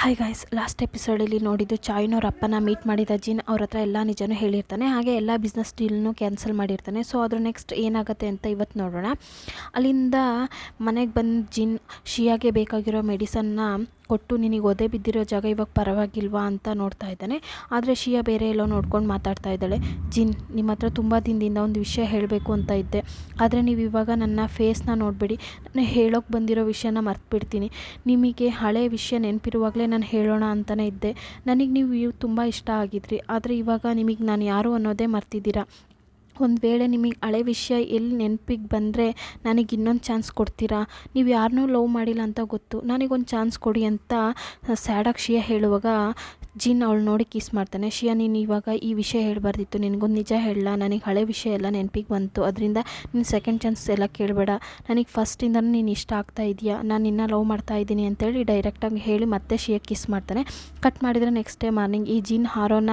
Hi guys, last ಎಪಿಸೋಡಲ್ಲಿ ನೋಡಿದ್ದು ಚಾಯ್ನವ್ರ ಅಪ್ಪನ meet ಮಾಡಿದ ಜಿನ್ ಅವ್ರ ಹತ್ರ ಎಲ್ಲ ನಿಜನೂ ಹೇಳಿರ್ತಾನೆ. ಹಾಗೆ ಎಲ್ಲ ಬಿಸ್ನೆಸ್ ಡೀಲ್ನು ಕ್ಯಾನ್ಸಲ್ ಮಾಡಿರ್ತಾನೆ. ಸೊ ಅದ್ರ ನೆಕ್ಸ್ಟ್ ಏನಾಗುತ್ತೆ ಅಂತ ಇವತ್ತು ನೋಡೋಣ. ಅಲ್ಲಿಂದ ಮನೆಗೆ ಬಂದು ಜಿನ್ ಶಿಯಾಗೆ ಬೇಕಾಗಿರೋ ಮೆಡಿಸನ್ನ ಕೊಟ್ಟು, ನಿನಗೆ ಒದೆ ಬಿದ್ದಿರೋ ಜಾಗ ಇವಾಗ ಪರವಾಗಿಲ್ವಾ ಅಂತ ನೋಡ್ತಾ ಇದ್ದಾನೆ. ಆದರೆ ಶಿಯಾ ಬೇರೆ ಎಲ್ಲೋ ನೋಡ್ಕೊಂಡು ಮಾತಾಡ್ತಾ ಇದ್ದಾಳೆ. ಜಿನ್, ನಿಮ್ಮ ಹತ್ರ ತುಂಬ ದಿನದಿಂದ ಒಂದು ವಿಷಯ ಹೇಳಬೇಕು ಅಂತ ಇದ್ದೆ, ಆದರೆ ನೀವು ಇವಾಗ ನನ್ನ ಫೇಸ್ನ ನೋಡಬೇಡಿ, ನಾನು ಹೇಳೋಕ್ಕೆ ಬಂದಿರೋ ವಿಷಯನ ಮರ್ತ್ಬಿಡ್ತೀನಿ. ನಿಮಗೆ ಹಳೆ ವಿಷಯ ನೆನಪಿರುವಾಗಲೇ ನಾನು ಹೇಳೋಣ ಅಂತಲೇ ಇದ್ದೆ. ನನಗೆ ನೀವು ತುಂಬ ಇಷ್ಟ ಆಗಿದ್ರಿ, ಆದರೆ ಇವಾಗ ನಿಮಗೆ ನಾನು ಯಾರು ಅನ್ನೋದೇ ಮರ್ತಿದ್ದೀರಾ. ಒಂದು ವೇಳೆ ನಿಮಗೆ ಹಳೆ ವಿಷಯ ಎಲ್ಲಿ ನೆನಪಿಗೆ ಬಂದರೆ ನನಗೆ ಇನ್ನೊಂದು ಚಾನ್ಸ್ ಕೊಡ್ತೀರಾ? ನೀವು ಯಾರನ್ನೂ ಲವ್ ಮಾಡಿಲ್ಲ ಅಂತ ಗೊತ್ತು, ನನಗೊಂದು ಚಾನ್ಸ್ ಕೊಡಿ ಅಂತ ಸ್ಯಾಡಾಗಿ ಶಿಯಾ ಹೇಳುವಾಗ ಜಿನ್ ಅವಳು ನೋಡಿ ಕಿಸ್ ಮಾಡ್ತಾನೆ. ಶಿಯಾ, ನೀನು ಇವಾಗ ಈ ವಿಷಯ ಹೇಳಬಾರ್ದಿತ್ತು, ನಿನಗೊಂದು ನಿಜ ಹೇಳಲ್ಲ, ನನಗೆ ಹಳೆ ವಿಷಯ ಎಲ್ಲ ನೆನಪಿಗೆ ಬಂತು, ಅದರಿಂದ ನೀನು ಸೆಕೆಂಡ್ ಚಾನ್ಸ್ ಎಲ್ಲ ಕೇಳಬೇಡ, ನನಗೆ ಫಸ್ಟಿಂದನೂ ನೀನು ಇಷ್ಟ ಆಗ್ತಾ ಇದೆಯಾ, ನಾನು ನಿನ್ನ ಲವ್ ಮಾಡ್ತಾ ಇದ್ದೀನಿ ಅಂತೇಳಿ ಡೈರೆಕ್ಟಾಗಿ ಹೇಳಿ ಮತ್ತೆ ಶಿಯಾ ಕಿಸ್ ಮಾಡ್ತಾನೆ. ಕಟ್ ಮಾಡಿದರೆ ನೆಕ್ಸ್ಟ್ ಡೇ ಮಾರ್ನಿಂಗ್ ಈ ಜಿನ್ ಹಾರೋನ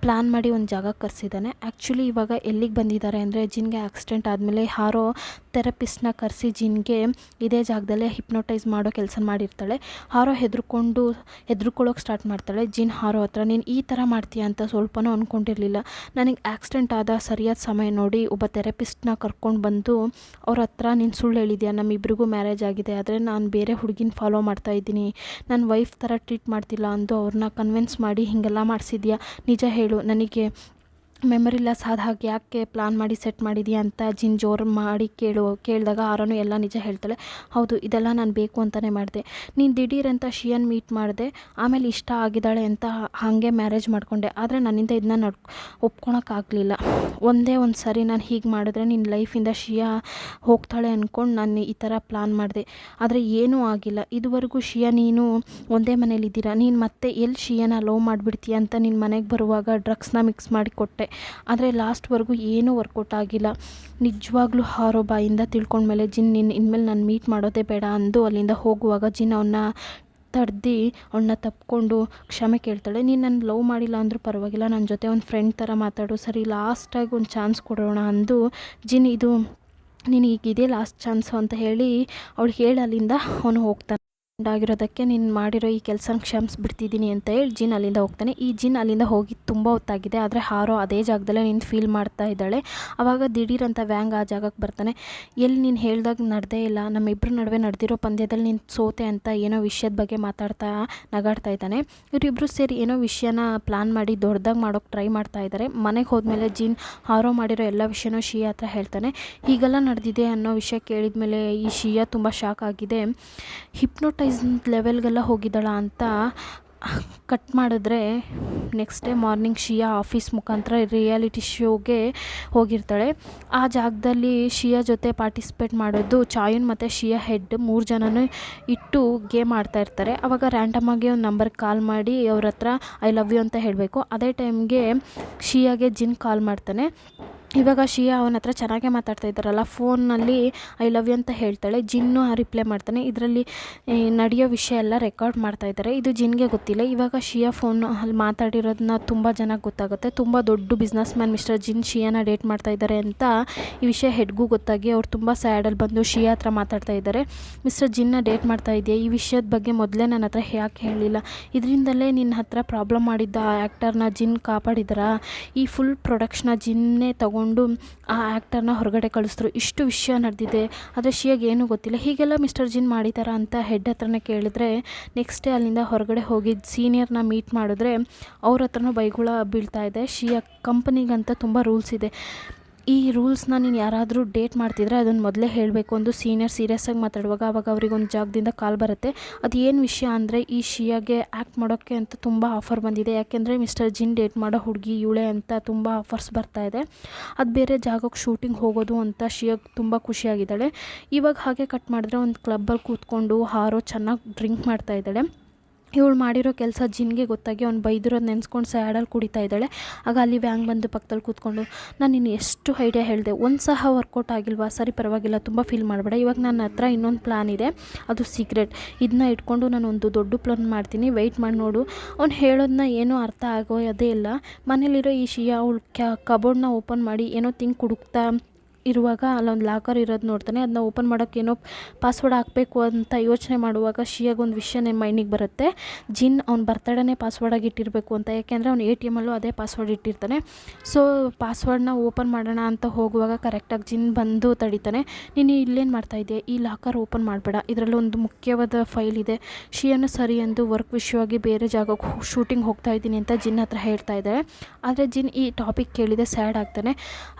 ಪ್ಲ್ಯಾನ್ ಮಾಡಿ ಒಂದು ಜಾಗಕ್ಕೆ ಕರೆಸಿದ್ದಾನೆ. ಆ್ಯಕ್ಚುಲಿ ಇವಾಗ ಎಲ್ಲಿಗೆ ಬಂದಿದ್ದಾರೆ ಅಂದರೆ, ಜಿನ್ಗೆ ಆಕ್ಸಿಡೆಂಟ್ ಆದಮೇಲೆ ಹಾರೋ ಥೆರಪಿಸ್ಟ್ನ ಕರೆಸಿ ಜಿನ್ಗೆ ಇದೇ ಜಾಗದಲ್ಲೇ ಹಿಪ್ನೋಟೈಸ್ ಮಾಡೋ ಕೆಲಸ ಮಾಡಿರ್ತಾಳೆ. ಹಾರೋ ಹೆದರ್ಕೊಳ್ಳೋಕೆ ಸ್ಟಾರ್ಟ್ ಮಾಡ್ತಾಳೆ. ಜಿನ್ ಹಾರೋ ಹತ್ರ, ನೀನು ಈ ಥರ ಮಾಡ್ತೀಯ ಅಂತ ಸ್ವಲ್ಪನೂ ಅಂದ್ಕೊಂಡಿರಲಿಲ್ಲ, ನನಗೆ ಆಕ್ಸಿಡೆಂಟ್ ಆದ ಸರಿಯಾದ ಸಮಯ ನೋಡಿ ಒಬ್ಬ ಥೆರಪಿಸ್ಟ್ನ ಕರ್ಕೊಂಡು ಬಂದು ಅವ್ರ ಹತ್ರ ನೀನು ಸುಳ್ಳು ಹೇಳಿದ್ಯಾ, ನಮ್ಮಿಬ್ರಿಗೂ ಮ್ಯಾರೇಜ್ ಆಗಿದೆ, ಆದರೆ ನಾನು ಬೇರೆ ಹುಡುಗಿನ ಫಾಲೋ ಮಾಡ್ತಾ ಇದ್ದೀನಿ, ನನ್ನ ವೈಫ್ ಥರ ಟ್ರೀಟ್ ಮಾಡ್ತಿಲ್ಲ ಅಂದು ಅವ್ರನ್ನ ಕನ್ವಿನ್ಸ್ ಮಾಡಿ ಹೀಗೆಲ್ಲ ಮಾಡಿಸಿದ್ಯಾ, ನಿಜ ಹೇಳು, ನನಗೆ ಮೆಮರಿ ಲಾಸ್ ಆದ ಹಾಗೆ ಯಾಕೆ ಪ್ಲಾನ್ ಮಾಡಿ ಸೆಟ್ ಮಾಡಿದೀಯ ಅಂತ ಜಿನ್ ಜೋರು ಮಾಡಿ ಕೇಳಿದಾಗ ಆರೋನು ಎಲ್ಲ ನಿಜ ಹೇಳ್ತಾಳೆ. ಹೌದು, ಇದೆಲ್ಲ ನಾನು ಬೇಕು ಅಂತಲೇ ಮಾಡಿದೆ, ನೀನು ದಿಢೀರಂತ ಶಿಯನ್ ಮೀಟ್ ಮಾಡಿದೆ, ಆಮೇಲೆ ಇಷ್ಟ ಆಗಿದ್ದಾಳೆ ಅಂತ ಹಾಗೆ ಮ್ಯಾರೇಜ್ ಮಾಡಿಕೊಂಡೆ, ಆದರೆ ನನ್ನಿಂದ ಇದನ್ನ ಒಪ್ಕೊಳಕ್ಕಾಗಲಿಲ್ಲ. ಒಂದೇ ಒಂದು ಸರಿ ನಾನು ಹೀಗೆ ಮಾಡಿದ್ರೆ ನಿನ್ನ ಲೈಫಿಂದ ಶಿಯಾ ಹೋಗ್ತಾಳೆ ಅಂದ್ಕೊಂಡು ನಾನು ಈ ಥರ ಪ್ಲಾನ್ ಮಾಡಿದೆ, ಆದರೆ ಏನೂ ಆಗಿಲ್ಲ. ಇದುವರೆಗೂ ಶಿಯಾ ನೀನು ಒಂದೇ ಮನೇಲಿದ್ದೀರಾ, ನೀನು ಮತ್ತೆ ಎಲ್ಲಿ ಶಿಯಾನ ಲವ್ ಮಾಡಿಬಿಡ್ತೀಯ ಅಂತ ನಿನ್ನ ಮನೆಗೆ ಬರುವಾಗ ಡ್ರಗ್ಸ್ನ ಮಿಕ್ಸ್ ಮಾಡಿ ಕೊಟ್ಟೆ, ಆದರೆ ಲಾಸ್ಟ್ವರೆಗೂ ಏನೂ ವರ್ಕೌಟ್ ಆಗಿಲ್ಲ. ನಿಜವಾಗ್ಲೂ ಹಾರೋ ಬಾಯಿಂದ ತಿಳ್ಕೊಂಡ್ಮೇಲೆ ಜಿನ್ ಇನ್ಮೇಲೆ ನಾನು ಮೀಟ್ ಮಾಡೋದೇ ಬೇಡ ಅಂದು ಅಲ್ಲಿಂದ ಹೋಗುವಾಗ ಜಿನ್ ಅವನ್ನ ತಡ್ದು ಅವನ್ನ ತಪ್ಪಿಕೊಂಡು ಕ್ಷಮೆ ಕೇಳ್ತಾಳೆ. ನೀನು ನನ್ನ ಲವ್ ಮಾಡಿಲ್ಲ ಅಂದರೂ ಪರವಾಗಿಲ್ಲ, ನನ್ನ ಜೊತೆ ಒಂದು ಫ್ರೆಂಡ್ ಥರ ಮಾತಾಡು, ಸರಿ ಲಾಸ್ಟಾಗಿ ಒಂದು ಚಾನ್ಸ್ ಕೊಡೋಣ ಅಂದು ಜಿನ್ ಇದು ನಿನಗಿದೆ ಲಾಸ್ಟ್ ಚಾನ್ಸು ಅಂತ ಹೇಳಿ ಅವಳು ಹೇಳಿ ಅಲ್ಲಿಂದ ಅವನು ಹೋಗ್ತಾನೆ. ಆಗಿರೋದಕ್ಕೆ ನೀನು ಮಾಡಿರೋ ಈ ಕೆಲಸನ ಕ್ಷಮಿಸ್ಬಿಡ್ತಿದ್ದೀನಿ ಅಂತ ಹೇಳಿ ಜಿನ್ ಅಲ್ಲಿಂದ ಹೋಗ್ತಾನೆ. ಈ ಜಿನ್ ಅಲ್ಲಿಂದ ಹೋಗಿ ತುಂಬ ಹೊತ್ತಾಗಿದೆ, ಆದರೆ ಹಾರೋ ಅದೇ ಜಾಗದಲ್ಲೇ ನೀನು ಫೀಲ್ ಮಾಡ್ತಾ ಇದ್ದಾಳೆ. ಆವಾಗ ದಿಢೀರಂತ ವ್ಯಾಂಗ್ ಆ ಜಾಗಕ್ಕೆ ಬರ್ತಾನೆ. ಎಲ್ಲಿ ನೀನು ಹೇಳ್ದಾಗ ನಡೆದೇ ಇಲ್ಲ, ನಮ್ಮಿಬ್ಬರ ನಡುವೆ ನಡೆದಿರೋ ಪಂದ್ಯದಲ್ಲಿ ನೀನು ಸೋತೆ ಅಂತ ಏನೋ ವಿಷಯದ ಬಗ್ಗೆ ನಗಾಡ್ತಾ ಇದ್ದಾನೆ. ಇವರಿಬ್ಬರು ಸೇರಿ ಏನೋ ವಿಷಯನ ಪ್ಲ್ಯಾನ್ ಮಾಡಿ ದೊಡ್ಡದಾಗಿ ಮಾಡೋಕ್ಕೆ ಟ್ರೈ ಮಾಡ್ತಾ ಇದ್ದಾರೆ. ಮನೆಗೆ ಹೋದ್ಮೇಲೆ ಜಿನ್ ಹಾರೋ ಮಾಡಿರೋ ಎಲ್ಲ ವಿಷಯನೂ ಶಿಯಾ ಹತ್ರ ಹೇಳ್ತಾನೆ. ಹೀಗೆಲ್ಲ ನಡೆದಿದೆ ಅನ್ನೋ ವಿಷಯ ಕೇಳಿದ ಮೇಲೆ ಈ ಶಿಯಾ ತುಂಬ ಶಾಕ್ ಆಗಿದೆ. ಹಿಪ್ನೋಟೈಸ್ ಲೆವೆಲ್ಗೆಲ್ಲ ಹೋಗಿದ್ದಾಳ ಅಂತ ಕಟ್ ಮಾಡಿದ್ರೆ ನೆಕ್ಸ್ಟ್ ಡೇ ಮಾರ್ನಿಂಗ್ ಶಿಯಾ ಆಫೀಸ್ ಮುಖಾಂತರ ರಿಯಾಲಿಟಿ ಶೋಗೆ ಹೋಗಿರ್ತಾಳೆ. ಆ ಜಾಗದಲ್ಲಿ ಶಿಯಾ ಜೊತೆ ಪಾರ್ಟಿಸಿಪೇಟ್ ಮಾಡೋದು ಚಾಯುನ್ ಮತ್ತು ಶಿಯಾ ಹೆಡ್ 3 ಜನನೂ ಇಟ್ಟು ಗೇಮ್ ಆಡ್ತಾ ಇರ್ತಾರೆ. ಆವಾಗ ರ್ಯಾಂಡಮಾಗಿ ಒಂದು ನಂಬರ್ಗೆ ಕಾಲ್ ಮಾಡಿ ಅವ್ರ ಹತ್ರ ಐ ಲವ್ ಯು ಅಂತ ಹೇಳಬೇಕು. ಅದೇ ಟೈಮ್ಗೆ ಶಿಯಾಗೆ ಜಿನ್ ಕಾಲ್ ಮಾಡ್ತಾನೆ. ಇವಾಗ ಶಿಯಾ ಅವನ ಹತ್ರ ಚೆನ್ನಾಗೇ ಮಾತಾಡ್ತಾ ಇದ್ದಾರಲ್ಲ, ಫೋನ್ನಲ್ಲಿ ಐ ಲವ್ ಯು ಅಂತ ಹೇಳ್ತಾಳೆ. ಜಿನ್ನು ರಿಪ್ಲೈ ಮಾಡ್ತಾನೆ. ಇದರಲ್ಲಿ ನಡೆಯೋ ವಿಷಯ ಎಲ್ಲ ರೆಕಾರ್ಡ್ ಮಾಡ್ತಾ ಇದ್ದಾರೆ, ಇದು ಜಿನ್ಗೆ ಗೊತ್ತಿಲ್ಲ. ಇವಾಗ ಶಿಯಾ ಫೋನ್ ಅಲ್ಲಿ ಮಾತಾಡಿರೋದನ್ನ ತುಂಬ ಜನಕ್ಕೆ ಗೊತ್ತಾಗುತ್ತೆ. ತುಂಬ ದೊಡ್ಡ ಬಿಸ್ನೆಸ್ ಮ್ಯಾನ್ ಮಿಸ್ಟರ್ ಜಿನ್ ಶಿಯಾನ ಡೇಟ್ ಮಾಡ್ತಾ ಇದ್ದಾರೆ ಅಂತ ಈ ವಿಷಯ ಹೆಡ್ಗೂ ಗೊತ್ತಾಗಿ ಅವ್ರು ತುಂಬ ಸ್ಯಾಡಲ್ಲಿ ಬಂದು ಶಿಯಾ ಹತ್ರ ಮಾತಾಡ್ತಾ ಇದ್ದಾರೆ. ಮಿಸ್ಟರ್ ಜಿನ್ನ ಡೇಟ್ ಮಾಡ್ತಾ ಇದೆಯಾ, ಈ ವಿಷಯದ ಬಗ್ಗೆ ಮೊದಲೇ ನನ್ನ ಹತ್ರ ಯಾಕೆ ಹೇಳಿಲ್ಲ, ಇದರಿಂದಲೇ ನಿನ್ನ ಹತ್ರ ಪ್ರಾಬ್ಲಮ್ ಮಾಡಿದ್ದ ಆ ಆ್ಯಕ್ಟರ್ನ ಜಿನ್ ಕಾಪಾಡಿದಾರಾ, ಈ ಫುಲ್ ಪ್ರೊಡಕ್ಷನ್ನ ಜಿನ್ನೇ ತಗೊಂಡು ಆ ಆ್ಯಕ್ಟರ್ನ ಹೊರಗಡೆ ಕಳಿಸಿದ್ರು, ಇಷ್ಟು ವಿಷಯ ನಡೆದಿದೆ, ಆದರೆ ಶಿಯಾಗೆ ಏನೂ ಗೊತ್ತಿಲ್ಲ, ಹೀಗೆಲ್ಲ ಮಿಸ್ಟರ್ ಜಿನ್ ಮಾಡಿದಾರ ಅಂತ ಹೆಡ್ ಹತ್ರನೇ ಕೇಳಿದ್ರೆ ನೆಕ್ಸ್ಟ್ ಡೇ ಅಲ್ಲಿಂದ ಹೊರಗಡೆ ಹೋಗಿ ಸೀನಿಯರ್ನ ಮೀಟ್ ಮಾಡಿದ್ರೆ ಅವ್ರ ಹತ್ರನೂ ಬೈಗುಳ ಬೀಳ್ತಾ ಇದೆ. ಶಿಯಾ ಕಂಪನಿಗಂತ ತುಂಬ ರೂಲ್ಸ್ ಇದೆ, ಈ ರೂಲ್ಸ್ನ ನೀನು ಯಾರಾದರೂ ಡೇಟ್ ಮಾಡ್ತಿದ್ರೆ ಅದನ್ನು ಮೊದಲೇ ಹೇಳಬೇಕು ಒಂದು ಸೀನಿಯರ್ ಸೀರಿಯಸ್ಸಾಗಿ ಮಾತಾಡುವಾಗ. ಆವಾಗ ಅವ್ರಿಗೊಂದು ಜಾಗದಿಂದ ಕಾಲ್ ಬರುತ್ತೆ. ಅದು ಏನು ವಿಷಯ ಅಂದರೆ, ಈ ಶಿಯಾಗೆ ಆ್ಯಕ್ಟ್ ಮಾಡೋಕ್ಕೆ ಅಂತ ತುಂಬ ಆಫರ್ ಬಂದಿದೆ, ಯಾಕೆಂದರೆ ಮಿಸ್ಟರ್ ಜಿನ್ ಡೇಟ್ ಮಾಡೋ ಹುಡುಗಿ ಇವಳೆ ಅಂತ ತುಂಬ ಆಫರ್ಸ್ ಬರ್ತಾ ಇದೆ, ಅದು ಬೇರೆ ಜಾಗಕ್ಕೆ ಶೂಟಿಂಗ್ ಹೋಗೋದು ಅಂತ ಶಿಯಾಗೆ ತುಂಬ ಖುಷಿಯಾಗಿದ್ದಾಳೆ. ಇವಾಗ ಹಾಗೆ ಕಟ್ ಮಾಡಿದ್ರೆ ಒಂದು ಕ್ಲಬ್ಬಲ್ಲಿ ಕೂತ್ಕೊಂಡು ಹಾರೋ ಚೆನ್ನಾಗಿ ಡ್ರಿಂಕ್ ಮಾಡ್ತಾ ಇದ್ದಾಳೆ. ಇವಳು ಮಾಡಿರೋ ಕೆಲಸ ಜಿನ್ಗೆ ಗೊತ್ತಾಗಿ ಅವ್ನು ಬೈದಿರೋದು ನೆನೆಸ್ಕೊಂಡು ಸ್ಯಾಡಲ್ಲಿ ಕುಡಿತಾ ಇದ್ದಾಳೆ. ಆಗ ಅಲ್ಲಿ ವ್ಯಾಂಗ್ ಬಂದು ಪಕ್ಕದಲ್ಲಿ ಕೂತ್ಕೊಂಡು, ನಾನು ಇನ್ನು ಎಷ್ಟು ಐಡಿಯಾ ಹೇಳಿದೆ, ಒಂದು ಸಹ ವರ್ಕೌಟ್ ಆಗಿಲ್ವಾ, ಸರಿ ಪರವಾಗಿಲ್ಲ, ತುಂಬ ಫೀಲ್ ಮಾಡಬೇಡ, ಇವಾಗ ನನ್ನ ಹತ್ರ ಇನ್ನೊಂದು ಪ್ಲ್ಯಾನ್ ಇದೆ, ಅದು ಸೀಕ್ರೆಟ್, ಇದನ್ನ ಇಟ್ಕೊಂಡು ನಾನು ಒಂದು ದೊಡ್ಡ ಪ್ಲಾನ್ ಮಾಡ್ತೀನಿ, ವೆಯ್ಟ್ ಮಾಡಿ ನೋಡು. ಅವ್ನು ಹೇಳೋದನ್ನ ಏನೂ ಅರ್ಥ ಆಗೋದೇ ಇಲ್ಲ. ಮನೇಲಿರೋ ಈ ಶಿಯಾ ಅವಳು ಕಬೋರ್ಡ್ನ ಓಪನ್ ಮಾಡಿ ಏನೋ ತಿಂಗ್ ಕುಡುಕ್ತಾ ಇರುವಾಗ ಅಲ್ಲೊಂದು ಲಾಕರ್ ಇರೋದು ನೋಡ್ತಾನೆ. ಅದನ್ನ ಓಪನ್ ಮಾಡೋಕ್ಕೇನೋ ಪಾಸ್ವರ್ಡ್ ಹಾಕಬೇಕು ಅಂತ ಯೋಚನೆ ಮಾಡುವಾಗ ಶಿಯಾಗೊಂದು ವಿಷಯ ಮೈಂಡಿಗೆ ಬರುತ್ತೆ. ಜಿನ್ ಅವ್ನ ಬರ್ತಡೇನೇ ಪಾಸ್ವರ್ಡಾಗಿ ಇಟ್ಟಿರಬೇಕು ಅಂತ. ಯಾಕೆಂದರೆ ಅವ್ನು ATMಲ್ಲೂ ಅದೇ ಪಾಸ್ವರ್ಡ್ ಇಟ್ಟಿರ್ತಾನೆ. ಸೊ ಪಾಸ್ವರ್ಡ್ನ ಓಪನ್ ಮಾಡೋಣ ಅಂತ ಹೋಗುವಾಗ ಕರೆಕ್ಟಾಗಿ ಜಿನ್ ಬಂದು ತಡಿತಾನೆ. ನೀನು ಇಲ್ಲೇನು ಮಾಡ್ತಾಯಿದ್ದೆ, ಈ ಲಾಕರ್ ಓಪನ್ ಮಾಡಬೇಡ, ಇದರಲ್ಲೊಂದು ಮುಖ್ಯವಾದ ಫೈಲ್ ಇದೆ. ಶಿಯಾನು ಸರಿ ಎಂದು ವರ್ಕ್ ವಿಷಯವಾಗಿ ಬೇರೆ ಜಾಗಕ್ಕೆ ಶೂಟಿಂಗ್ ಹೋಗ್ತಾ ಇದ್ದೀನಿ ಅಂತ ಜಿನ್ ಹತ್ರ ಹೇಳ್ತಾ ಇದ್ದಾಳೆ. ಆದರೆ ಜಿನ್ ಈ ಟಾಪಿಕ್ ಕೇಳಿದೆ ಸ್ಯಾಡ್ ಆಗ್ತಾನೆ.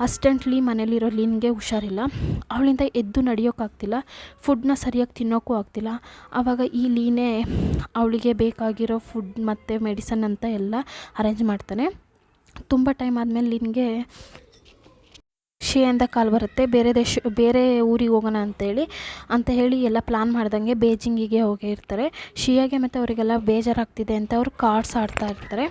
ಅಸ್ಟೆಂಟ್ಲಿ ಮನೇಲಿರೋ ಲಿನ್ಗೆ ಹುಷಾರಿಲ್ಲ, ಅವಳಿಂದ ಎದ್ದು ನಡೆಯೋಕ್ಕಾಗ್ತಿಲ್ಲ, ಫುಡ್ನ ಸರಿಯಾಗಿ ತಿನ್ನೋಕ್ಕೂ ಆಗ್ತಿಲ್ಲ. ಆವಾಗ ಈ ಲೀನೇ ಅವಳಿಗೆ ಬೇಕಾಗಿರೋ ಫುಡ್ ಮತ್ತು ಮೆಡಿಸನ್ ಅಂತ ಎಲ್ಲ ಅರೇಂಜ್ ಮಾಡ್ತಾನೆ. ತುಂಬ ಟೈಮ್ ಆದಮೇಲೆ ಲಿನ್ಗೆ ಶಿಯಿಂದ ಕಾಲ್ ಬರುತ್ತೆ. ಬೇರೆ ಊರಿಗೆ ಹೋಗೋಣ ಅಂತ ಹೇಳಿ ಎಲ್ಲ ಪ್ಲ್ಯಾನ್ ಮಾಡ್ದಂಗೆ ಬೇಜಿಂಗಿಗೆ ಹೋಗಿರ್ತಾರೆ. ಶಿಯಾಗೆ ಮತ್ತು ಅವರಿಗೆಲ್ಲ ಬೇಜಾರಾಗ್ತಿದೆ ಅಂತ ಅವರು ಕಾರ್ಡ್ಸ್ ಆಡ್ತಾ ಇರ್ತಾರೆ.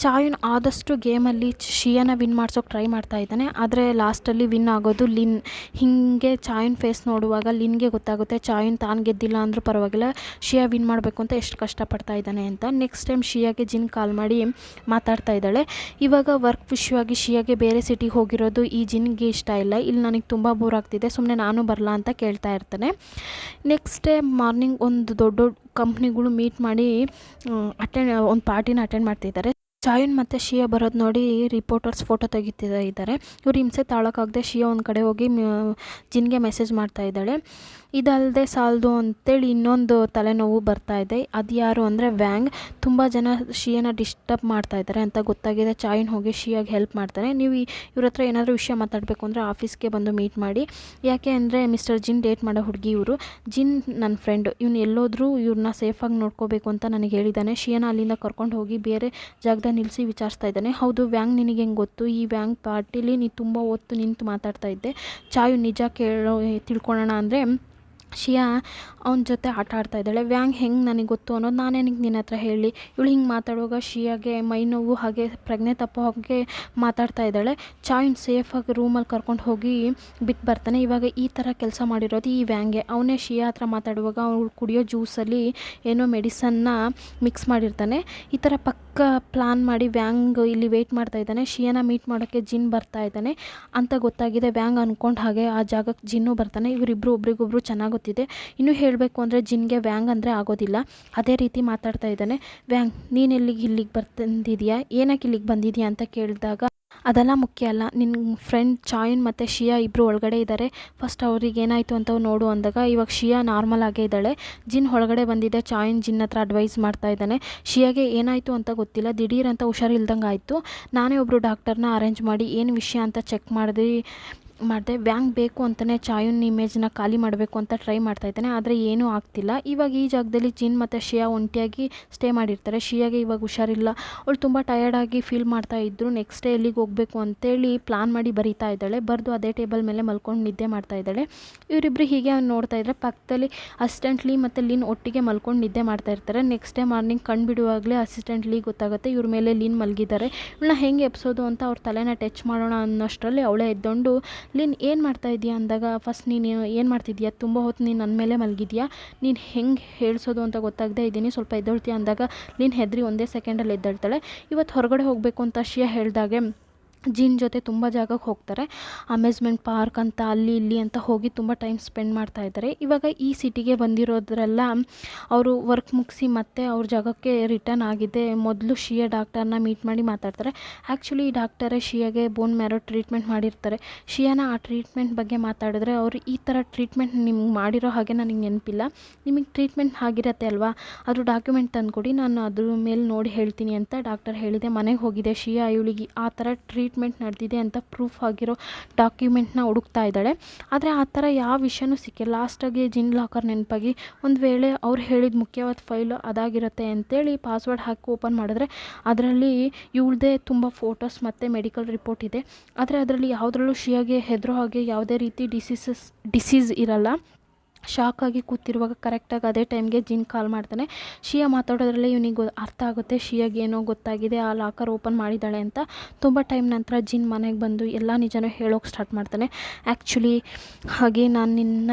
ಚಾಯುನ್ ಆದಷ್ಟು ಗೇಮಲ್ಲಿ ಶಿಯಾನ ವಿನ್ ಮಾಡ್ಸೋಕೆ ಟ್ರೈ ಮಾಡ್ತಾ ಇದ್ದಾನೆ. ಆದರೆ ಲಾಸ್ಟಲ್ಲಿ ವಿನ್ ಆಗೋದು ಲಿನ್. ಹೀಗೆ ಚಾಯುನ್ ಫೇಸ್ ನೋಡುವಾಗ ಲಿನ್ಗೆ ಗೊತ್ತಾಗುತ್ತೆ ಚಾಯುನ್ ತಾನು ಗೆದ್ದಿಲ್ಲ ಅಂದರೂ ಪರವಾಗಿಲ್ಲ, ಶಿಯಾ ವಿನ್ ಮಾಡಬೇಕು ಅಂತ ಎಷ್ಟು ಕಷ್ಟಪಡ್ತಾ ಇದ್ದಾನೆ ಅಂತ. ನೆಕ್ಸ್ಟ್ ಟೈಮ್ ಶಿಯಾಗೆ ಜಿನ್ ಕಾಲ್ ಮಾಡಿ ಮಾತಾಡ್ತಾ ಇದ್ದಾಳೆ. ಇವಾಗ ವರ್ಕ್ ವಿಷಯವಾಗಿ ಶಿಯಾಗೆ ಬೇರೆ ಸಿಟಿಗೆ ಹೋಗಿರೋದು ಈ ಜಿನ್ಗೆ ಇಷ್ಟ ಇಲ್ಲ. ಇಲ್ಲಿ ನನಗೆ ತುಂಬ ಬೋರ್ ಆಗ್ತಿದೆ, ಸುಮ್ಮನೆ ನಾನು ಬರಲ್ಲ ಅಂತ ಕೇಳ್ತಾ ಇರ್ತಾನೆ. ನೆಕ್ಸ್ಟ್ ಡೇ ಮಾರ್ನಿಂಗ್ ಒಂದು ದೊಡ್ಡ ಕಂಪ್ನಿಗಳು ಮೀಟ್ ಮಾಡಿ ಒಂದು ಪಾರ್ಟಿನ ಅಟೆಂಡ್ ಮಾಡ್ತಿದ್ದಾರೆ. ಚಾಯುನ್ ಮತ್ತು ಶಿಯಾ ಬರೋದು ನೋಡಿ ರಿಪೋರ್ಟರ್ಸ್ ಫೋಟೋ ತೆಗಿತಿದ್ದಾರೆ. ಇವ್ರು ಹಿಂಸೆ ತಾಳೋಕ್ಕಾಗದೆ ಶಿಯಾ ಒಂದು ಕಡೆ ಹೋಗಿ ಜಿನ್ಗೆ ಮೆಸೇಜ್ ಮಾಡ್ತಾ ಇದ್ದಾಳೆ. ಇದಲ್ಲದೆ ಸಾಲದು ಅಂತೇಳಿ ಇನ್ನೊಂದು ತಲೆನೋವು ಬರ್ತಾ ಇದೆ. ಅದು ಯಾರು ಅಂದರೆ ವ್ಯಾಂಗ್. ತುಂಬ ಜನ ಶಿಯಾನ ಡಿಸ್ಟರ್ಬ್ ಮಾಡ್ತಾ ಇದ್ದಾರೆ ಅಂತ ಗೊತ್ತಾಗಿದೆ. ಚಾಯುನ್ ಹೋಗಿ ಶಿಯಾಗೆ ಹೆಲ್ಪ್ ಮಾಡ್ತಾನೆ. ನೀವು ಇವ್ರ ಹತ್ರ ಏನಾದರೂ ವಿಷಯ ಮಾತಾಡಬೇಕು ಅಂದರೆ ಆಫೀಸ್ಗೆ ಬಂದು ಮೀಟ್ ಮಾಡಿ. ಯಾಕೆ ಅಂದರೆ ಮಿಸ್ಟರ್ ಜಿನ್ ಡೇಟ್ ಮಾಡೋ ಹುಡುಗಿ ಇವರು. ಜಿನ್ ನನ್ನ ಫ್ರೆಂಡು, ಇವ್ನು ಎಲ್ಲೋದ್ರೂ ಇವ್ರನ್ನ ಸೇಫಾಗಿ ನೋಡ್ಕೋಬೇಕು ಅಂತ ನನಗೆ ಹೇಳಿದ್ದಾನೆ. ಶಿಯಾನ ಅಲ್ಲಿಂದ ಕರ್ಕೊಂಡು ಹೋಗಿ ಬೇರೆ ಜಾಗದಲ್ಲಿ ನಿಲ್ಲಿಸಿ ವಿಚಾರಿಸ್ತಾ ಇದ್ದಾನೆ. ಹೌದು ವ್ಯಾಂಗ್, ನಿನಗೆ ಹೆಂಗೆ ಗೊತ್ತು? ಈ ವ್ಯಾಂಗ್ ಪಾರ್ಟಿಲಿ ನೀ ತುಂಬ ಹೊತ್ತು ನಿಂತು ಮಾತಾಡ್ತಾ ಇದ್ದೆ. ಚಾಯುನ್ ನಿಜ ತಿಳ್ಕೊಳ್ಳೋಣ ಅಂದರೆ ಶಿಯಾ ಅವನ ಜೊತೆ ಆಟ ಆಡ್ತಾ ಇದ್ದಾಳೆ. ವ್ಯಾಂಗ್ ಹೆಂಗೆ ನನಗೆ ಗೊತ್ತು ಅನ್ನೋದು ನಾನೇನಿಗೆ ನಿನ್ನ ಹತ್ರ ಹೇಳಿ. ಇವಳು ಹಿಂಗೆ ಮಾತಾಡುವಾಗ ಶಿಯಾಗೆ ಮೈ ನೋವು ಹಾಗೆ ಪ್ರಜ್ಞೆ ತಪ್ಪೋ ಹಾಗೆ ಮಾತಾಡ್ತಾ ಇದ್ದಾಳೆ. ಚಾಯುನ್ ಸೇಫಾಗಿ ರೂಮಲ್ಲಿ ಕರ್ಕೊಂಡು ಹೋಗಿ ಬಿಟ್ಟು ಬರ್ತಾನೆ. ಇವಾಗ ಈ ಥರ ಕೆಲಸ ಮಾಡಿರೋದು ಈ ವ್ಯಾಂಗೆ. ಅವನೇ ಶಿಯಾ ಹತ್ರ ಮಾತಾಡುವಾಗ ಅವಳು ಕುಡಿಯೋ ಜ್ಯೂಸಲ್ಲಿ ಏನೋ ಮೆಡಿಸನ್ನ ಮಿಕ್ಸ್ ಮಾಡಿರ್ತಾನೆ. ಈ ಥರ ಪಕ್ಕ ಪ್ಲಾನ್ ಮಾಡಿ ವ್ಯಾಂಗ್ ಇಲ್ಲಿ ವೆಯ್ಟ್ ಮಾಡ್ತಾ ಇದ್ದಾನೆ. ಶಿಯಾನ ಮೀಟ್ ಮಾಡೋಕ್ಕೆ ಜಿನ್ ಬರ್ತಾ ಇದ್ದಾನೆ ಅಂತ ಗೊತ್ತಾಗಿದೆ. ವ್ಯಾಂಗ್ ಅಂದ್ಕೊಂಡು ಹಾಗೆ ಆ ಜಾಗಕ್ಕೆ ಜಿನ್ನು ಬರ್ತಾನೆ. ಇವರಿಬ್ಬರು ಒಬ್ರಿಗೊಬ್ರು ಚೆನ್ನಾಗಿ ಗೊತ್ತಿದೆ. ಇನ್ನೂ ಹೇಳಬೇಕು ಅಂದರೆ ಜಿನ್ಗೆ ವ್ಯಾಂಗ್ ಅಂದರೆ ಆಗೋದಿಲ್ಲ. ಅದೇ ರೀತಿ ಮಾತಾಡ್ತಾ ಇದ್ದಾನೆ. ವ್ಯಾಂಗ್, ನೀನು ಇಲ್ಲಿಗೆ ಬಂದಿದೆಯಾ, ಏನಕ್ಕೆ ಇಲ್ಲಿಗೆ ಬಂದಿದೆಯಾ ಅಂತ ಕೇಳಿದಾಗ ಅದೆಲ್ಲ ಮುಖ್ಯ ಅಲ್ಲ, ನಿನ್ನ ಫ್ರೆಂಡ್ ಚಾಯುನ್ ಮತ್ತು ಶಿಯಾ ಇಬ್ಬರು ಒಳಗಡೆ ಇದ್ದಾರೆ, ಫಸ್ಟ್ ಅವ್ರಿಗೆ ಏನಾಯಿತು ಅಂತ ನೋಡು ಅಂದಾಗ ಇವಾಗ ಶಿಯಾ ನಾರ್ಮಲ್ ಆಗೇ ಇದ್ದಾಳೆ. ಜಿನ್ ಒಳಗಡೆ ಬಂದಿದೆ. ಚಾಯುನ್ ಜಿನ್ ಹತ್ರ ಅಡ್ವೈಸ್ ಮಾಡ್ತಾ ಇದ್ದಾನೆ. ಶಿಯಾಗೆ ಏನಾಯಿತು ಅಂತ ಗೊತ್ತಿಲ್ಲ, ದಿಢೀರ್ ಅಂತ ಹುಷಾರಿಲ್ದಂಗೆ ಆಯಿತು. ನಾನೇ ಒಬ್ಬರು ಡಾಕ್ಟರ್ನ ಅರೇಂಜ್ ಮಾಡಿ ಏನು ವಿಷಯ ಅಂತ ಚೆಕ್ ಮಾಡಿದೆ. ವ್ಯಾಂಗ್ ಬೇಕು ಅಂತಲೇ ಚಾಯುನ್ ಇಮೇಜ್ನ ಖಾಲಿ ಮಾಡಬೇಕು ಅಂತ ಟ್ರೈ ಮಾಡ್ತಾ ಇದ್ದಾನೆ. ಆದರೆ ಏನೂ ಆಗ್ತಿಲ್ಲ. ಇವಾಗ ಈ ಜಾಗದಲ್ಲಿ ಜಿನ್ ಮತ್ತು ಶಿಯಾ ಒಂಟಿಯಾಗಿ ಸ್ಟೇ ಮಾಡಿರ್ತಾರೆ. ಶಿಯಾಗೆ ಇವಾಗ ಹುಷಾರಿಲ್ಲ, ಅವಳು ತುಂಬ ಟಯರ್ಡಾಗಿ ಫೀಲ್ ಮಾಡ್ತಾ ಇದ್ದರು. ನೆಕ್ಸ್ಟ್ ಡೇ ಎಲ್ಲಿಗೆ ಹೋಗಬೇಕು ಅಂತೇಳಿ ಪ್ಲಾನ್ ಮಾಡಿ ಬರೀತಾ ಇದ್ದಾಳೆ. ಬರೆದು ಅದೇ ಟೇಬಲ್ ಮೇಲೆ ಮಲ್ಕೊಂಡು ನಿದ್ದೆ ಮಾಡ್ತಾ ಇದ್ದಾಳೆ. ಇವರಿಬ್ಬರು ಹೀಗೆ ನೋಡ್ತಾ ಇದ್ದರೆ ಪಕ್ಕದಲ್ಲಿ ಅಸಿಸ್ಟೆಂಟ್ ಮತ್ತು ಲಿನ್ ಒಟ್ಟಿಗೆ ಮಲ್ಕೊಂಡು ನಿದ್ದೆ ಮಾಡ್ತಾ ಇರ್ತಾರೆ. ನೆಕ್ಸ್ಟ್ ಡೇ ಮಾರ್ನಿಂಗ್ ಕಣ್ಣು ಬಿಡುವಾಗಲೇ ಅಸಿಸ್ಟೆಂಟ್ ಗೊತ್ತಾಗುತ್ತೆ ಇವ್ರ ಮೇಲೆ ಲಿನ್ ಮಲಗಿದ್ದಾರೆ. ಇವಳನ್ನ ಹೆಂಗೆ ಎಬ್ಸೋದು ಅಂತ ಅವ್ರ ತಲೆನ ಟಚ್ ಮಾಡೋಣ ಅನ್ನೋಷ್ಟರಲ್ಲಿ ಅವಳೇ ಎದ್ದೊಂಡು ಲಿನ್ ಏನು ಮಾಡ್ತಾ ಇದೀಯ ಅಂದಾಗ, ಫಸ್ಟ್ ನೀನು ಏನು ಮಾಡ್ತಿದ್ದೀಯಾ, ತುಂಬ ಹೊತ್ತು ನೀನು ನನ್ನ ಮೇಲೆ ಮಲಗಿದ್ಯಾ, ನೀನು ಹೆಂಗೆ ಹೇಳ್ಸೋದು ಅಂತ ಗೊತ್ತಾಗದೆ ಇದ್ದೀನಿ, ಸ್ವಲ್ಪ ಎದ್ದೊಳ್ತೀಯ ಅಂದಾಗ ಲಿನ್ ಹೆದರಿ ಒಂದೇ ಸೆಕೆಂಡಲ್ಲಿ ಎದ್ದೇಳ್ತಾಳೆ. ಇವತ್ತು ಹೊರಗಡೆ ಹೋಗಬೇಕು ಅಂತ ಶಿಯಾ ಹೇಳಿದಾಗೆ ಜಿನ್ ಜೊತೆ ತುಂಬ ಜಾಗಕ್ಕೆ ಹೋಗ್ತಾರೆ. ಅಮ್ಯೂಸ್ಮೆಂಟ್ ಪಾರ್ಕ್ ಅಂತ ಅಲ್ಲಿ ಇಲ್ಲಿ ಅಂತ ಹೋಗಿ ತುಂಬ ಟೈಮ್ ಸ್ಪೆಂಡ್ ಮಾಡ್ತಾ ಇದ್ದಾರೆ. ಇವಾಗ ಈ ಸಿಟಿಗೆ ಬಂದಿರೋದ್ರೆಲ್ಲ ಅವರು ವರ್ಕ್ ಮುಗಿಸಿ ಮತ್ತೆ ಅವ್ರ ಜಾಗಕ್ಕೆ ರಿಟರ್ನ್ ಆಗಿದೆ. ಮೊದಲು ಶಿಯಾ ಡಾಕ್ಟರ್ನ ಮೀಟ್ ಮಾಡಿ ಮಾತಾಡ್ತಾರೆ. ಆ್ಯಕ್ಚುಲಿ ಈ ಡಾಕ್ಟರೇ ಶಿಯಾಗೆ ಬೋನ್ ಮ್ಯಾರೋ ಟ್ರೀಟ್ಮೆಂಟ್ ಮಾಡಿರ್ತಾರೆ. ಶಿಯಾನ ಆ ಟ್ರೀಟ್ಮೆಂಟ್ ಬಗ್ಗೆ ಮಾತಾಡಿದ್ರೆ ಅವರು ಈ ಥರ ಟ್ರೀಟ್ಮೆಂಟ್ ನಿಮ್ಗೆ ಮಾಡಿರೋ ಹಾಗೆ ನನಗೆ ನೆನಪಿಲ್ಲ, ನಿಮಗೆ ಟ್ರೀಟ್ಮೆಂಟ್ ಆಗಿರತ್ತೆ ಅಲ್ವಾ, ಅದು ಡಾಕ್ಯುಮೆಂಟ್ ತಂದುಕೊಡಿ, ನಾನು ಅದ್ರ ಮೇಲೆ ನೋಡಿ ಹೇಳ್ತೀನಿ ಅಂತ ಡಾಕ್ಟರ್ ಹೇಳಿದೆ. ಮನೆಗೆ ಹೋಗಿದೆ ಶಿಯಾ ಇವಳಿಗೆ ಆ ಥರ ಟ್ರೀಟ್ಮೆಂಟ್ ನಡೆದಿದೆ ಅಂತ ಪ್ರೂಫ್ ಆಗಿರೋ ಡಾಕ್ಯುಮೆಂಟ್ನ ಹುಡುಕ್ತಾ ಇದ್ದಾಳೆ. ಆದರೆ ಆ ಥರ ಯಾವ ವಿಷಯನೂ ಸಿಕ್ಕಿಲ್ಲ. ಲಾಸ್ಟಾಗಿ ಜಿನ್ ಲಾಕರ್ ನೆನಪಾಗಿ ಒಂದು ವೇಳೆ ಅವ್ರು ಹೇಳಿದ ಮುಖ್ಯವಾದ ಫೈಲ್ ಅದಾಗಿರುತ್ತೆ ಅಂತೇಳಿ ಪಾಸ್ವರ್ಡ್ ಹಾಕಿ ಓಪನ್ ಮಾಡಿದ್ರೆ ಅದರಲ್ಲಿ ಇವಳದೇ ತುಂಬ ಫೋಟೋಸ್ ಮತ್ತು ಮೆಡಿಕಲ್ ರಿಪೋರ್ಟ್ ಇದೆ. ಆದರೆ ಅದರಲ್ಲಿ ಯಾವುದ್ರಲ್ಲೂ ಶಿಯಾಗೆ ಹೆದರೋ ಹಾಗೆ ಯಾವುದೇ ರೀತಿ ಡಿಸೀಸ್ ಇರಲ್ಲ. ಶಾಕಾಗಿ ಕೂತಿರುವಾಗ ಕರೆಕ್ಟಾಗಿ ಅದೇ ಟೈಮ್ಗೆ ಜಿನ್ ಕಾಲ್ ಮಾಡ್ತಾನೆ. ಶಿಯಾ ಮಾತಾಡೋದ್ರಲ್ಲೇ ಇವನಿಗೆ ಅರ್ಥ ಆಗುತ್ತೆ ಶಿಯಾಗೆ ಏನೋ ಗೊತ್ತಾಗಿದೆ, ಆ ಲಾಕರ್ ಓಪನ್ ಮಾಡಿದ್ದಾಳೆ ಅಂತ. ತುಂಬ ಟೈಮ್ ನಂತರ ಜಿನ್ ಮನೆಗೆ ಬಂದು ಎಲ್ಲ ನಿಜನೂ ಹೇಳೋಕೆ ಸ್ಟಾರ್ಟ್ ಮಾಡ್ತಾನೆ. ಆ್ಯಕ್ಚುಲಿ ಹಾಗೆ ನಾನು ನಿನ್ನ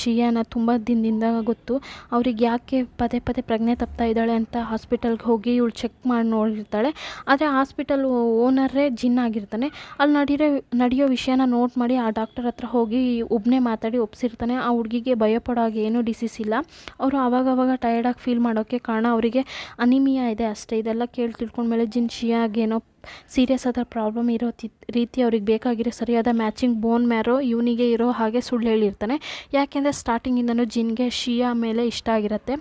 ಶಿಯಾನ ತುಂಬ ದಿನದಿಂದ ಗೊತ್ತು. ಅವ್ರಿಗೆ ಯಾಕೆ ಪದೇ ಪದೇ ಪ್ರಜ್ಞೆ ತಪ್ತಾ ಇದ್ದಾಳೆ ಅಂತ ಹಾಸ್ಪಿಟಲ್ಗೆ ಹೋಗಿ ಇವಳು ಚೆಕ್ ಮಾಡಿ ನೋಡಿರ್ತಾಳೆ. ಆದರೆ ಹಾಸ್ಪಿಟಲ್ ಓನರೇ ಜಿನ್ ಆಗಿರ್ತಾನೆ. ಅಲ್ಲಿ ನಡೆಯೋ ವಿಷಯನ ನೋಟ್ ಮಾಡಿ ಆ ಡಾಕ್ಟರ್ ಹತ್ರ ಹೋಗಿ ಒಬ್ಬನೇ ಮಾತಾಡಿ ಒಪ್ಸಿರ್ತಾನೆ. ಆ ಹುಡುಗಿಗೆ ಭಯಪಡೋ ಹಾಗೆ ಏನೂ ಡಿಸೀಸ್ ಇಲ್ಲ. ಅವರು ಆವಾಗವಾಗ ಟಯರ್ಡಾಗಿ ಫೀಲ್ ಮಾಡೋಕ್ಕೆ ಕಾರಣ ಅವರಿಗೆ ಅನಿಮಿಯಾ ಇದೆ ಅಷ್ಟೇ. ಇದೆಲ್ಲ ಕೇಳಿ ತಿಳ್ಕೊಂಡ್ಮೇಲೆ ಜಿನ್ ಶಿಯಾಗೇನೋ ಸೀರಿಯಸ್ ಆದ ಪ್ರಾಬ್ಲಮ್ ಇರೋ ರೀತಿ ಅವ್ರಿಗೆ ಬೇಕಾಗಿರೋ ಸರಿಯಾದ ಮ್ಯಾಚಿಂಗ್ ಬೋನ್ ಮ್ಯಾರೋ ಇವನಿಗೆ ಇರೋ ಹಾಗೆ ಸುಳ್ಳು ಹೇಳಿರ್ತಾನೆ. ಯಾಕೆಂದರೆ ಸ್ಟಾರ್ಟಿಂಗಿಂದನೂ ಜಿನ್ಗೆ ಶಿಯಾ ಮೇಲೆ ಇಷ್ಟ ಆಗಿರುತ್ತೆ.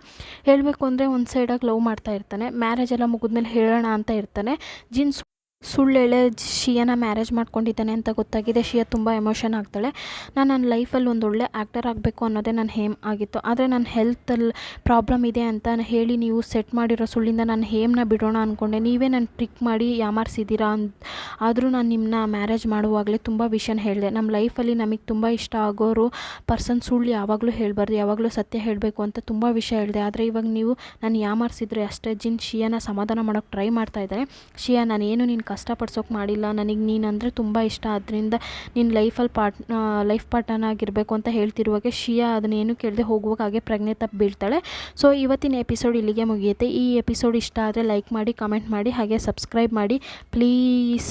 ಹೇಳಬೇಕು ಅಂದರೆ ಒಂದು ಸೈಡಾಗಿ ಲವ್ ಮಾಡ್ತಾ ಇರ್ತಾನೆ. ಮ್ಯಾರೇಜ್ ಎಲ್ಲ ಮುಗಿದ್ಮೇಲೆ ಹೇಳೋಣ ಅಂತ ಇರ್ತಾನೆ. ಜಿನ್ ಸುಳ್ಳು ಹೇಳೇ ಶಿಯಾನ ಮ್ಯಾರೇಜ್ ಮಾಡ್ಕೊಂಡಿದ್ದಾನೆ ಅಂತ ಗೊತ್ತಾಗಿದೆ. ಶಿಯಾ ತುಂಬ ಎಮೋಷನ್ ಆಗ್ತಾಳೆ. ನಾನು ನನ್ನ ಲೈಫಲ್ಲಿ ಒಂದು ಒಳ್ಳೆ ಆ್ಯಕ್ಟರ್ ಆಗಬೇಕು ಅನ್ನೋದೇ ನನ್ನ ಹೇಮ್ ಆಗಿತ್ತು. ಆದರೆ ನನ್ನ ಹೆಲ್ತಲ್ಲಿ ಪ್ರಾಬ್ಲಮ್ ಇದೆ ಅಂತ ಹೇಳಿ ನೀವು ಸೆಟ್ ಮಾಡಿರೋ ಸುಳ್ಳಿಂದ ನಾನು ಹೇಮ್ನ ಬಿಡೋಣ ಅಂದ್ಕೊಂಡೆ. ನೀವೇ ನನ್ನ ಟ್ರಿಕ್ ಮಾಡಿ ಯಾಮಾರಿಸಿದ್ದೀರಾ ಆದರೂ ನಾನು ನಿಮ್ಮನ್ನ ಮ್ಯಾರೇಜ್ ಮಾಡುವಾಗಲೇ ತುಂಬ ವಿಷಯನ ಹೇಳಿದೆ. ನಮ್ಮ ಲೈಫಲ್ಲಿ ನಮಗೆ ತುಂಬ ಇಷ್ಟ ಆಗೋರು ಪರ್ಸನ್ ಸುಳ್ಳು ಯಾವಾಗಲೂ ಹೇಳಬಾರ್ದು, ಯಾವಾಗಲೂ ಸತ್ಯ ಹೇಳಬೇಕು ಅಂತ ತುಂಬ ವಿಷಯ ಹೇಳಿದೆ. ಆದರೆ ಇವಾಗ ನೀವು ನಾನು ಯಾಮಾರಿಸಿದ್ರೆ ಅಷ್ಟೇ. ಜಿನ್ ಶಿಯಾನ ಸಮಾಧಾನ ಮಾಡೋಕ್ಕೆ ಟ್ರೈ ಮಾಡ್ತಾ ಇದ್ದಾನೆ. ಶಿಯಾ, ನಾನೇನು ನೀನು ಕಷ್ಟಪಡ್ಸೋಕೆ ಮಾಡಿಲ್ಲ, ನನಗೆ ನೀನಂದರೆ ತುಂಬ ಇಷ್ಟ, ಅದರಿಂದ ನಿನ್ನ ಲೈಫ್ ಪಾರ್ಟ್ನರ್ ಆಗಿರಬೇಕು ಅಂತ ಹೇಳ್ತಿರುವಾಗ ಶಿಯಾ ಅದನ್ನೇನು ಕೇಳದೆ ಹೋಗುವಾಗ ಹಾಗೆ ಪ್ರಜ್ಞೆ ತಪ್ಪಿ ಬೀಳ್ತಾಳೆ. ಸೊ ಇವತ್ತಿನ ಎಪಿಸೋಡ್ ಇಲ್ಲಿಗೆ ಮುಗಿಯುತ್ತೆ. ಈ ಎಪಿಸೋಡ್ ಇಷ್ಟ ಆದರೆ ಲೈಕ್ ಮಾಡಿ, ಕಮೆಂಟ್ ಮಾಡಿ, ಹಾಗೆ ಸಬ್ಸ್ಕ್ರೈಬ್ ಮಾಡಿ ಪ್ಲೀಸ್.